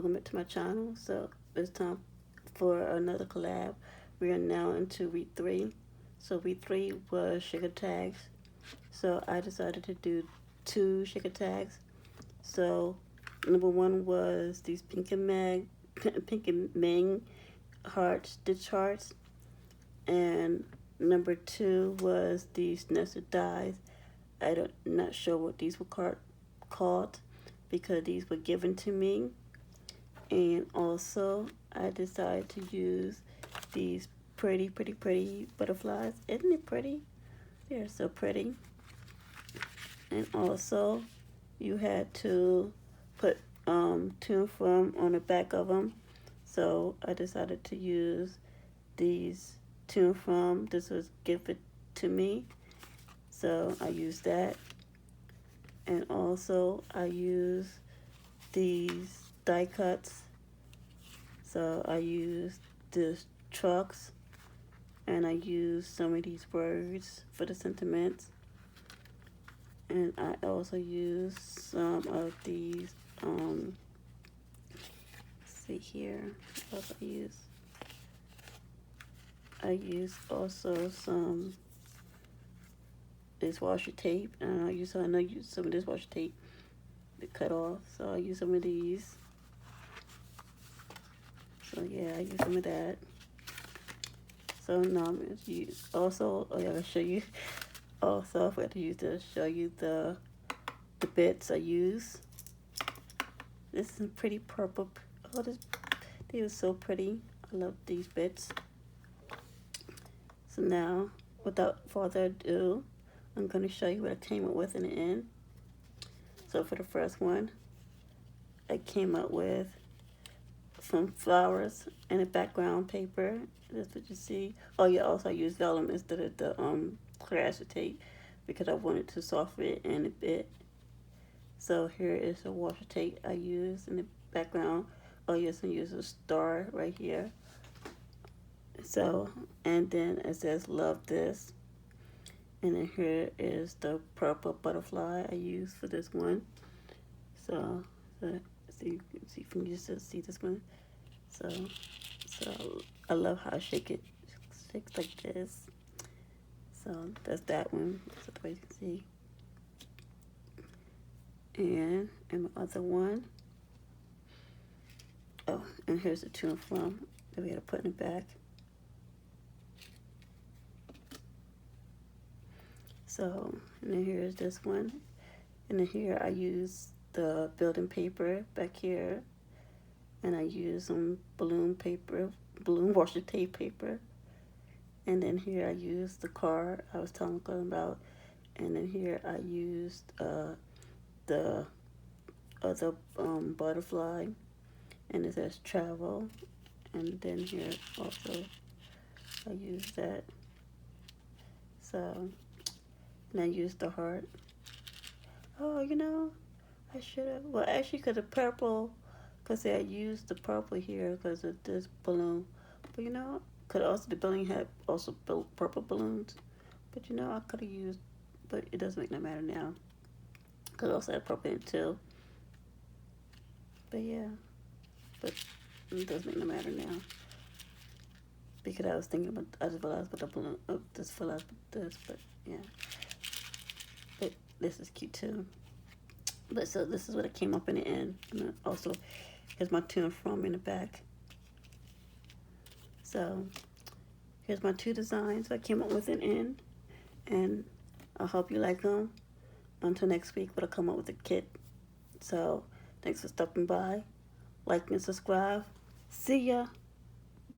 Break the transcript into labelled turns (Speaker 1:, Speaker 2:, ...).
Speaker 1: welcome to my channel. So it's time for another collab. We are now into week 3. So week 3 was sugar tags. So I decided to do 2 sugar tags. So number 1 was these pink and Ming heart stitch hearts, and number 2 was these nested dies. I'm not sure what these were called because these were given to me. And also I decided to use these pretty butterflies. Isn't it pretty? They're so pretty. And also you had to put to and from on the back of them. So I decided to use these to and from. This was given to me, so I used that. And also I use these die cuts. So I used these trucks, and I used some of these words for the sentiments. And I also used some of these, let's see here, what else I used also some dishwasher tape, and I know you use some of this washi tape to cut off. So I use some of these. So yeah, I use some of that. So now I'm going to use also. Oh yeah, I'll show you. Also, I forgot to use to show you the bits I use. This is pretty purple. Oh, they are so pretty. I love these bits. So now, without further ado, I'm going to show you what I came up with in the end. So for the first one, I came up with some flowers and a background paper. That's what you see. Oh yeah, also I used vellum instead of the crafty tape because I wanted to soften it in a bit. So here is the washi tape I used in the background. Oh yes, I used a star right here. So, and then it says love this. And then here is the purple butterfly I used for this one. So see if you can just see this one. So I love how I shake it. Shakes like this. So that's that one. That's the way you can see. And my other one. Oh, and here's the to and from that we had to put in the back. So, and then here's this one. And then here I use the building paper back here. And I use some balloon washi tape paper. And then here I used the car I was telling about. And then here I used the other butterfly. And it says travel. And then here also I used that. So, and I used the heart. Oh, you know, I should have. Well, actually, because the purple, because I used the purple here because of this balloon. But you know, could also the building had also purple balloons. But you know, I could have used, but it doesn't make no matter now. Because I also had purple in it too. But yeah, but it doesn't make no matter now. Because I was thinking about, I just realized with the balloon, just realized with this, but yeah. But this is cute too. But so this is what I came up in the end. And also, here's my to and from in the back. So here's my 2 designs I came up with in the end. And I hope you like them. Until next week, when I come up with a kit. So thanks for stopping by. Like and subscribe. See ya.